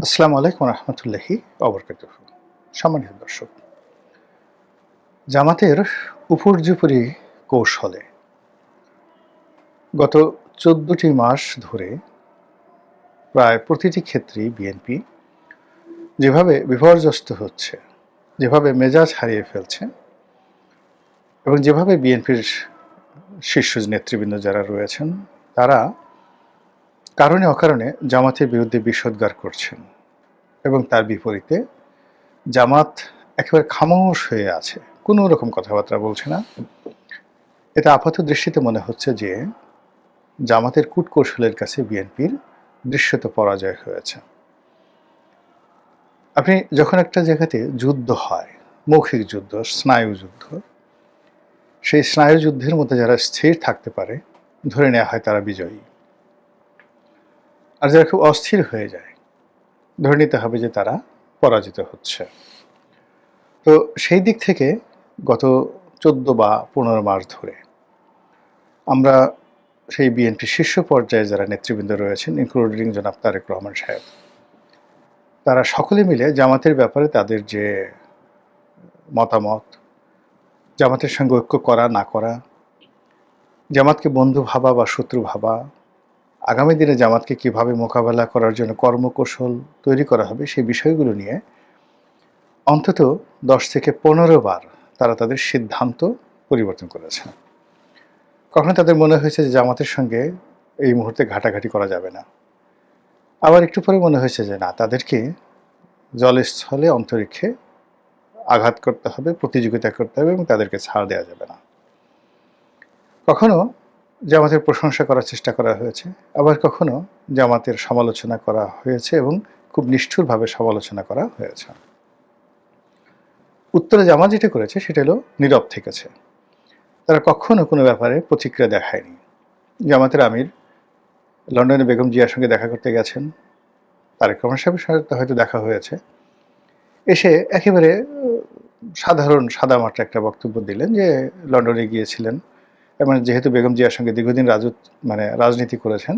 আসসালামু আলাইকুম রহমতুল্লাহি অবরকাতুহু। সম্মানিত দর্শক, জামাতের উপর্যুপরি কৌশলে গত ১৪টি মাস ধরে প্রায় প্রতিটি ক্ষেত্রেই বিএনপি যেভাবে বিপর্যস্ত হচ্ছে, যেভাবে মেজাজ হারিয়ে ফেলছে এবং যেভাবে বিএনপির শীর্ষ নেতৃবৃন্দ যারা রয়েছেন তারা কারণে অকারণে জামাতের বিরুদ্ধে বিষোদ্গার করছেন এবং তার বিপরীতে জামাত একেবারে খামোশ হয়ে আছে, কোনো রকম কথাবার্তা বলছে না। এটা আপাত দৃষ্টিতে মনে হচ্ছে যে জামাতের কূটকৌশলের কাছে বিএনপির দৃশ্যত পরাজয় হয়েছে। আপনি যখন একটা জায়গাতে যুদ্ধ হয়, মৌখিক যুদ্ধ, স্নায়ুযুদ্ধ, সেই স্নায়ুযুদ্ধের মধ্যে যারা স্থির থাকতে পারে ধরে নেওয়া হয় তারা বিজয়ী, আর যারা খুব অস্থির হয়ে যায় ধরে নিতে হবে যে তারা পরাজিত হচ্ছে। তো সেই দিক থেকে গত ১৪ বা ১৫ মাস ধরে আমরা সেই বিএনপি শীর্ষ পর্যায়ে যারা নেতৃবৃন্দ রয়েছেন, ইনক্লুডিং জনাব তারেক রহমান সাহেব, তারা সকলে মিলে জামাতের ব্যাপারে তাদের যে মতামত, জামাতের সঙ্গে ঐক্য করা না করা, জামাতকে বন্ধু ভাবা বা শত্রু ভাবা, আগামী দিনে জামাতকে কিভাবে মোকাবেলা করার জন্য কর্মকৌশল তৈরি করা হবে, সেই বিষয়গুলো নিয়ে অন্তত ১০ থেকে ১৫ বার তারা তাদের সিদ্ধান্ত পরিবর্তন করেছে। কখনো তাদের মনে হয়েছে যে জামাতের সঙ্গে এই মুহূর্তে ঘাটাঘাটি করা যাবে না, আবার একটু পরে মনে হয়েছে যে না, তাদেরকে জলস্থলে অন্তরিক্ষে আঘাত করতে হবে, প্রতিযোগিতা করতে হবে এবং তাদেরকে ছাড় দেওয়া যাবে না। কখনো জামাতের প্রশংসা করার চেষ্টা করা হয়েছে, আবার কখনো জামাতের সমালোচনা করা হয়েছে এবং খুব নিষ্ঠুরভাবে সমালোচনা করা হয়েছে। উত্তরে জামাত যেটা করেছে সেটা হলো নীরব থেকেছে। তারা কখনো কোনো ব্যাপারে প্রতিক্রিয়া দেখায়নি। জামাতের আমির লন্ডনে বেগম জিয়ার সঙ্গে দেখা করতে গেছেন, তারেক রহমান সাহেবের সাথে হয়তো দেখা হয়েছে, এসে একেবারে সাধারণ সাদামাটা একটা বক্তব্য দিলেন যে লন্ডনে গিয়েছিলেন এবং যেহেতু বেগম জিয়ার সঙ্গে দীর্ঘদিন রাজনীতি করেছেন,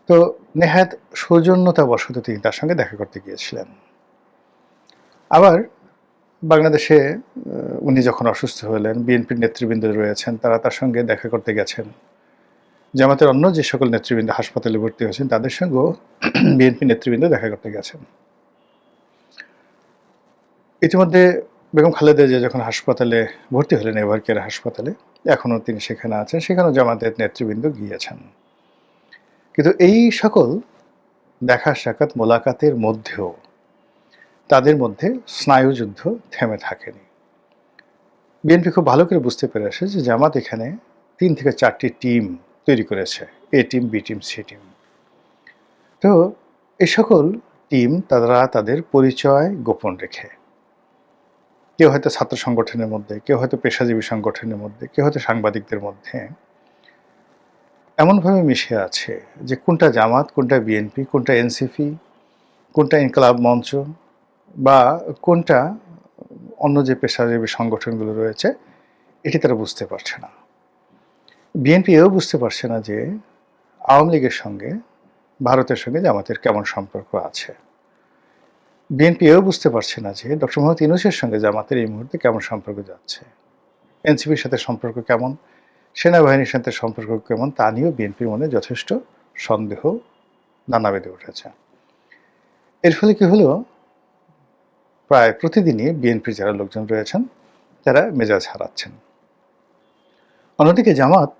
তো নেহাত সৌজন্যতাবশত তিনি তার সঙ্গে দেখা করতে গিয়েছিলেন। আবার বাংলাদেশে উনি যখন অসুস্থ হলেন, বিএনপির নেতৃবৃন্দ রয়েছেন, তারা তার সঙ্গে দেখা করতে গেছেন। জামাতের অন্য যে সকল নেতৃবৃন্দ হাসপাতালে ভর্তি হয়েছেন তাদের সঙ্গেও বিএনপি নেতৃবৃন্দ দেখা করতে গেছেন। ইতিমধ্যে বেগম খালেদা জিয়া যখন হাসপাতালে ভর্তি হলেন, এভার কেয়ার হাসপাতালে, এখনও তিনি সেখানে আছেন, সেখানেও জামাতের নেতৃবৃন্দ গিয়েছেন। কিন্তু এই সকল দেখা সাক্ষাৎ মোলাকাতের মধ্যেও তাদের মধ্যে স্নায়ুযুদ্ধ থেমে থাকেনি। বিএনপি খুব ভালো করে বুঝতে পেরেছে যে জামাত এখানে ৩ থেকে ৪টি টিম তৈরি করেছে, A team, B team, C team. তো এই সকল টিম তারা তাদের পরিচয় গোপন রেখে, কেউ হয়তো ছাত্র সংগঠনের মধ্যে, কেউ হয়তো পেশাজীবী সংগঠনের মধ্যে, কেউ হয়তো সাংবাদিকদের মধ্যে এমনভাবে মিশে আছে যে কোনটা জামাত, কোনটা বিএনপি, কোনটা এনসিপি, কোনটা ইনকলাব মঞ্চ বা কোনটা অন্য যে পেশাজীবী সংগঠনগুলো রয়েছে, এটি তারা বুঝতে পারছে না। বিএনপি এও বুঝতে পারছে না যে আওয়ামী লীগের সঙ্গে ভারতের সঙ্গে জামাতের কেমন সম্পর্ক আছে। বিএনপি এও বুঝতে পারছে না যে ডক্টর মোহাম্মদ ইউনূসের সঙ্গে জামাতের এই মুহূর্তে কেমন সম্পর্ক যাচ্ছে, এনসিপির সাথে সম্পর্ক কেমন, সেনাবাহিনীর সাথে সম্পর্ক কেমন, তা নিয়েও বিএনপির মনে যথেষ্ট সন্দেহ নানা বেঁধে উঠেছে। এর ফলে কি হলো, প্রায় প্রতিদিনই বিএনপির যারা লোকজন রয়েছেন তারা মেজাজ হারাচ্ছেন। অন্যদিকে জামাত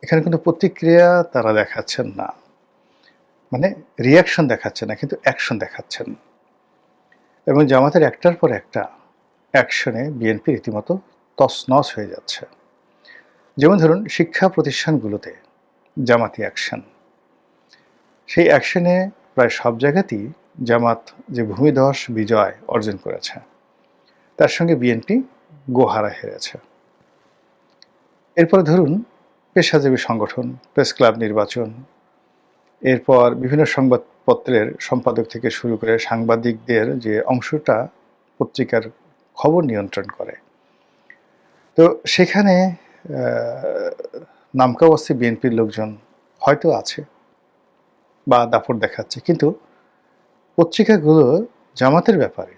এখানে কিন্তু প্রতিক্রিয়া তারা দেখাচ্ছেন না, মানে রিয়াকশন দেখাচ্ছে না, কিন্তু অ্যাকশন দেখাচ্ছেন। এবং জামাতের একটার পর একটা অ্যাকশনে বিএনপি রীতিমতো তছনছ হয়ে যাচ্ছে। যেমন ধরুন, শিক্ষা প্রতিষ্ঠানগুলোতে জামাতি অ্যাকশন, সেই অ্যাকশনে প্রায় সব জায়গাতেই জামাত যে ভূমিধস বিজয় অর্জন করেছে, তার সঙ্গে বিএনপি গোহারা হেরেছে। এরপরে ধরুন, পেশাজীবী সংগঠন, প্রেস ক্লাব নির্বাচন, এরপর বিভিন্ন সংবাদপত্রের সম্পাদক থেকে শুরু করে সাংবাদিকদের যে অংশটা পত্রিকার খবর নিয়ন্ত্রণ করে, তো সেখানে নামকাওয়াস্তে বিএনপির লোকজন হয়তো আছে বা দাপট দেখাচ্ছে, কিন্তু পত্রিকাগুলো জামাতের ব্যাপারে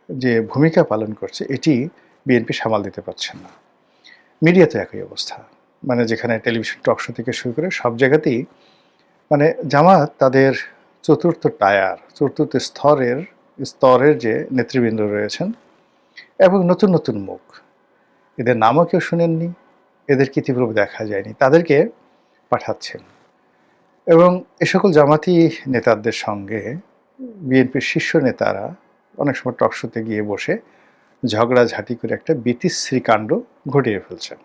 যে ভূমিকা পালন করছে এটি বিএনপি সামাল দিতে পারছেন না। মিডিয়াতে একই অবস্থা, মানে যেখানে টেলিভিশন টক শো থেকে শুরু করে সব জায়গাতেই মানে জামাত তাদের চতুর্থ স্তরের যে নেতৃবৃন্দ রয়েছেন এবং নতুন নতুন মুখ, এদের নামও কেউ শুনেননি, এদেরকে ইতিপূর্বে দেখা যায়নি, তাদেরকে পাঠাচ্ছেন। এবং এ সকল জামাতি নেতাদের সঙ্গে বিএনপির শীর্ষ নেতারা অনেক সময় টক শোতে গিয়ে বসে ঝগড়াঝাঁটি করে একটা বিতিশ্রী কাণ্ড ঘটিয়ে ফেলছেন।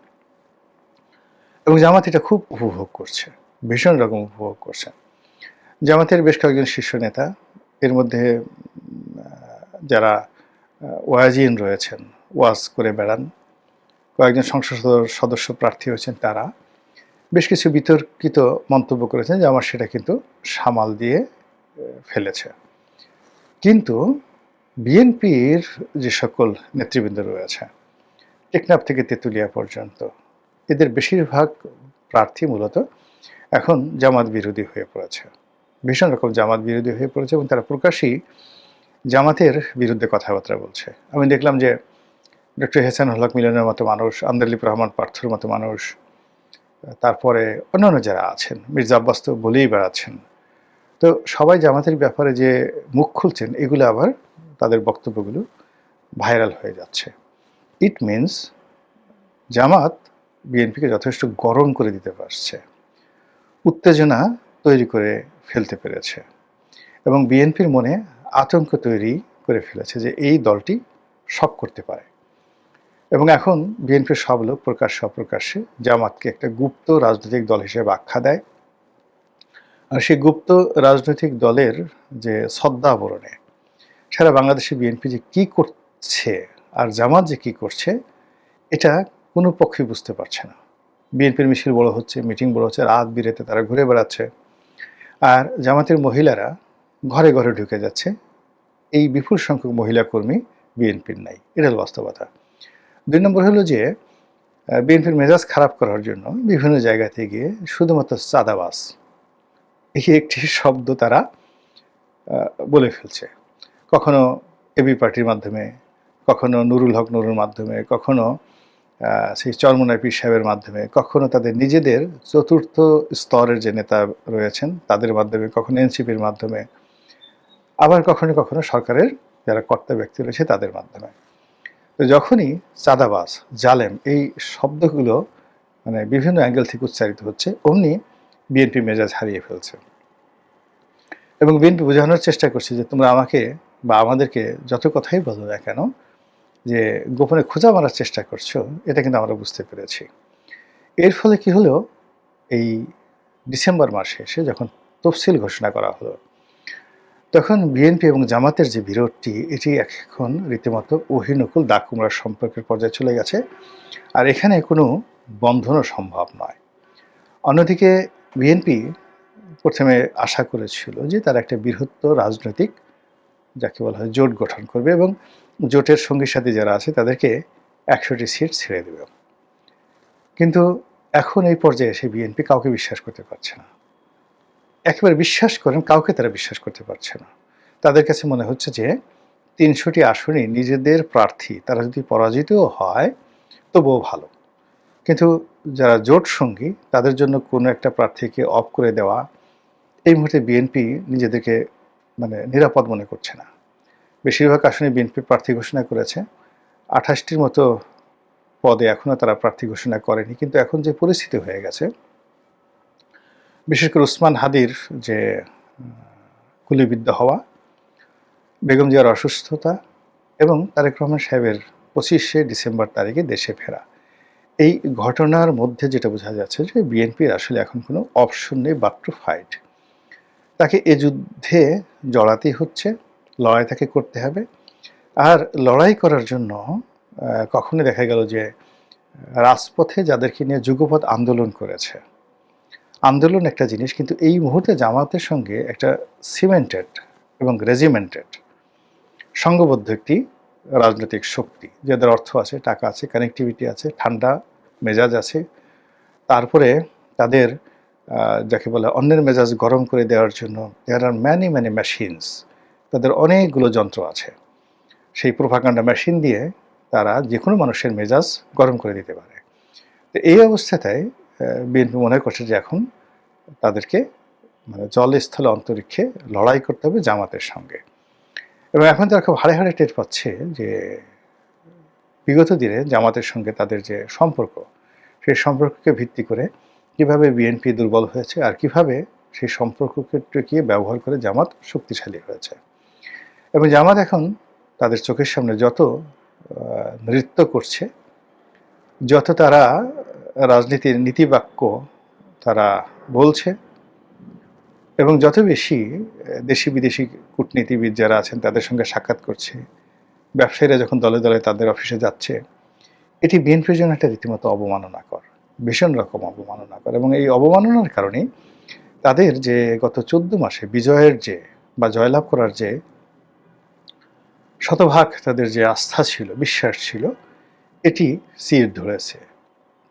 এবং জামাত এটা খুব উপভোগ করছে, ভীষণ রকম উপভোগ করছে। জামাতের বেশ কয়েকজন শীর্ষ নেতা, এর মধ্যে যারা ওয়াজিন রয়েছেন, ওয়াজ করে বেড়ান, কয়েকজন সংসদ সদস্য প্রার্থী হয়েছেন, তারা বেশ কিছু বিতর্কিত মন্তব্য করেছেন যে আমার সেটা কিন্তু সামাল দিয়ে ফেলেছে। কিন্তু বিএনপির যে সকল নেতৃবৃন্দ রয়েছে, টেকনাফ থেকে তেঁতুলিয়া পর্যন্ত, এদের বেশিরভাগ প্রার্থী মূলত এখন জামাত বিরোধী হয়ে পড়েছে, ভীষণ রকম জামাত বিরোধী হয়ে পড়েছে এবং তারা প্রকাশ্যেই জামাতের বিরুদ্ধে কথাবার্তা বলছে। আমি দেখলাম যে ডক্টর হেসানুল হক মিলনের মতো মানুষ, আন্দালিব রহমান পার্থর মতো মানুষ, তারপরে অন্যান্য যারা আছেন, মির্জা আব্বাস তো বলেই বেড়াচ্ছেন, তো সবাই জামাতের ব্যাপারে যে মুখ খুলছেন, এগুলো আবার তাদের বক্তব্যগুলো ভাইরাল হয়ে যাচ্ছে। ইট মিনস জামাত বিএনপিকে যথেষ্ট গরম করে দিতে পারছে, উত্তেজনা তৈরি করে ফেলতে পেরেছে এবং বিএনপির মনে আতঙ্ক তৈরি করে ফেলেছে যে এই দলটি সব করতে পারে। এবং এখন বিএনপির সব লোক প্রকাশ্যে অপ্রকাশ্যে জামাতকে একটা গুপ্ত রাজনৈতিক দল হিসেবে আখ্যা দেয়। আর সেই গুপ্ত রাজনৈতিক দলের যে ছদ্মাবরণে সারা বাংলাদেশে বিএনপি যে কী করছে আর জামাত যে কী করছে, এটা কোনো পক্ষই বুঝতে পারছে না। বিএনপির মিছিল বড় হচ্ছে, মিটিং বড় হচ্ছে, রাত বিরেতে তারা ঘুরে বেড়াচ্ছে, আর জামাতের মহিলারা ঘরে ঘরে ঢুকে যাচ্ছে। এই বিপুল সংখ্যক মহিলা কর্মী বিএনপির নাই, এটা হল বাস্তবতা। 2 নম্বর হলো যে বিএনপির মেজাজ খারাপ করার জন্য বিভিন্ন জায়গাতে গিয়ে শুধুমাত্র চাঁদাবাজ এই একটি শব্দ তারা বলে ফেলছে। কখনো এবি পার্টির মাধ্যমে, কখনো নুরুল হক নুরুর মাধ্যমে, কখনো সেই চরমোনাই পীর সাহেবের মাধ্যমে, কখনো তাদের নিজেদের চতুর্থ স্তরের যে নেতা রয়েছেন তাদের মাধ্যমে, কখনো এনসিপির মাধ্যমে, আবার কখনো কখনো সরকারের যারা কর্তা ব্যক্তি রয়েছে তাদের মাধ্যমে। তো যখনই চাঁদাবাজ, জালেম এই শব্দগুলো মানে বিভিন্ন অ্যাঙ্গেল থেকে উচ্চারিত হচ্ছে, অমনি বিএনপি মেজাজ হারিয়ে ফেলছে এবং বিএনপি বোঝানোর চেষ্টা করছে যে তোমরা আমাকে বা আমাদেরকে যত কথাই বলো না কেন, যে গোপনে খোঁজা মারার চেষ্টা করছো, এটা কিন্তু আমরা বুঝতে পেরেছি। এর ফলে কি হলো, এই ডিসেম্বর মাসে এসে যখন তফসিল ঘোষণা করা হলো, তখন বিএনপি এবং জামাতের যে বিরোধটি, এটি এখন রীতিমতো অহিনকুল দাগ কুমড়ার সম্পর্কের পর্যায়ে চলে গেছে, আর এখানে কোনো বন্ধনও সম্ভব নয়। অন্যদিকে বিএনপি প্রথমে আশা করেছিল যে তারা একটা বৃহত্তর রাজনৈতিক, যাকে বলা হয় জোট গঠন করবে এবং জোটের সঙ্গী সাথী যারা আছে তাদেরকে 100টি সিট ছেড়ে দেবে। কিন্তু এখন এই পর্যায়ে এসে বিএনপি কাউকে বিশ্বাস করতে পারছে না। একেবারে বিশ্বাস করেন, কাউকে তারা বিশ্বাস করতে পারছে না। তাদের কাছে মনে হচ্ছে যে 300টি আসনে নিজেদের প্রার্থী তারা যদি পরাজিতও হয় তবুও ভালো, কিন্তু যারা জোট সঙ্গী তাদের জন্য কোনো একটা প্রার্থীকে অফ করে দেওয়া, এই মুহূর্তে বিএনপি নিজেদেরকে মানে নিরাপদ মনে করছে না। বেশিরভাগ আসনে বিএনপি প্রার্থী ঘোষণা করেছে, 28টির মতো পদে এখনও তারা প্রার্থী ঘোষণা করেনি। কিন্তু এখন যে পরিস্থিতি হয়ে গেছে, বিশেষ করে ওসমান হাদির যে গুলিবিদ্ধ হওয়া, বেগম জিয়ার অসুস্থতা এবং তারেক রহমান সাহেবের 25শে ডিসেম্বর তারিখে দেশে ফেরা, এই ঘটনার মধ্যে যেটা বোঝা যাচ্ছে যে বিএনপির আসলে এখন কোনো অপশন নেই বাট টু ফাইট। তাকে এ যুদ্ধে জড়াতেই হচ্ছে, লড়াই তাকে করতে হবে। আর লড়াই করার জন্য কখনোই দেখা গেল যে রাজপথে যাদেরকে নিয়ে যুগপৎ আন্দোলন করেছে, আন্দোলন একটা জিনিস, কিন্তু এই মুহূর্তে জামাতের সঙ্গে একটা সিমেন্টেড এবং রেজিমেন্টেড সংঘবদ্ধ একটি রাজনৈতিক শক্তি, যাদের অর্থ আছে, টাকা আছে, কানেক্টিভিটি আছে, ঠান্ডা মেজাজ আছে, তারপরে তাদের যাকে বলে অন্যের মেজাজ গরম করে দেওয়ার জন্য দেয়ার আর ম্যানি ম্যানি মেশিনস, তাদের অনেকগুলো যন্ত্র আছে। সেই প্রোপাগান্ডা মেশিন দিয়ে তারা যে কোনো মানুষের মেজাজ গরম করে দিতে পারে। তো এই অবস্থাটায় বিএনপি মনে করছে যে এখন তাদেরকে মানে জলে স্থলে অন্তরিক্ষে লড়াই করতে হবে জামাতের সঙ্গে। এবং এখন তারা খুব হাড়ে হাড়ে টের পাচ্ছে যে বিগত দিনে জামাতের সঙ্গে তাদের যে সম্পর্ক, সেই সম্পর্ককে ভিত্তি করে কিভাবে বিএনপি দুর্বল হয়েছে আর কিভাবে সেই সম্পর্ককে টিকিয়ে ব্যবহার করে জামাত শক্তিশালী হয়েছে। এবং জামাত এখন তাদের চোখের সামনে যত নৃত্য করছে, যত তারা রাজনীতির নীতিবাক্য তারা বলছে, এবং যত বেশি দেশি বিদেশি কূটনীতিবিদ যারা আছেন তাদের সঙ্গে সাক্ষাৎ করছে, ব্যবসায়ীরা যখন দলে দলে তাদের অফিসে যাচ্ছে, এটি বিএনপির জন্য একটা রীতিমতো অবমাননাকর, ভীষণ রকম অবমাননাকর। এবং এই অবমাননার কারণেই তাদের যে গত 14 মাসে বিজয়ের যে বা জয়লাভ করার যে শতভাগ তাদের যে আস্থা ছিল, বিশ্বাস ছিল, এটি চির ধরেছে।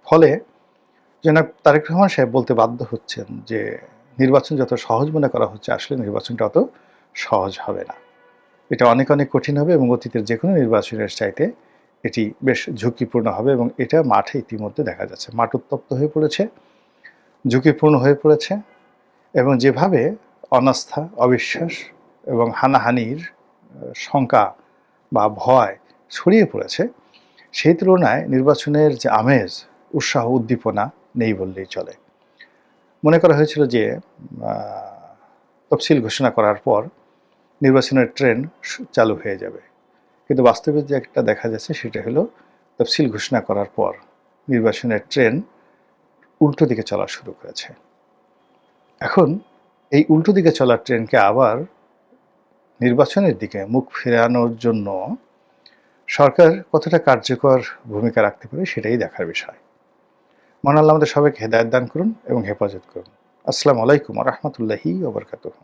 ফলে জনাব তারেক রহমান সাহেব বলতে বাধ্য হচ্ছেন যে নির্বাচন যত সহজ মনে করা হচ্ছে, আসলে নির্বাচনটা অত সহজ হবে না। এটা অনেক অনেক কঠিন হবে এবং অতীতের যে কোনো নির্বাচনের চাইতে এটি বেশ ঝুঁকিপূর্ণ হবে। এবং এটা মাঠে ইতিমধ্যে দেখা যাচ্ছে, মাঠ উত্তপ্ত হয়ে পড়েছে, ঝুঁকিপূর্ণ হয়ে পড়েছে। এবং যেভাবে অনাস্থা, অবিশ্বাস এবং হানাহানির শঙ্কা বা ভয় ছড়িয়ে পড়েছে, সেই তুলনায় নির্বাচনের যে আমেজ, উৎসাহ, উদ্দীপনা নেই বললেই চলে। মনে করা হয়েছিল যে তফসিল ঘোষণা করার পর নির্বাচনের ট্রেন চালু হয়ে যাবে, কিন্তু বাস্তবে যে একটা দেখা যাচ্ছে সেটা হলো তফসিল ঘোষণা করার পর নির্বাচনের ট্রেন উল্টো দিকে চলা শুরু করেছে। এখন এই উল্টো দিকে চলা ট্রেনকে আবার নির্বাচনের দিকে মুখ ফেরানোর জন্য সরকার কতটা কার্যকর ভূমিকা রাখতে পারে সেটাই দেখার বিষয়। মহান আল্লাহ আমাদের সবাইকে হেদায়েত দান করুন এবং হেফাজত করুন। আসসালামু আলাইকুম ওয়া রাহমাতুল্লাহি ওয়া বারাকাতুহু।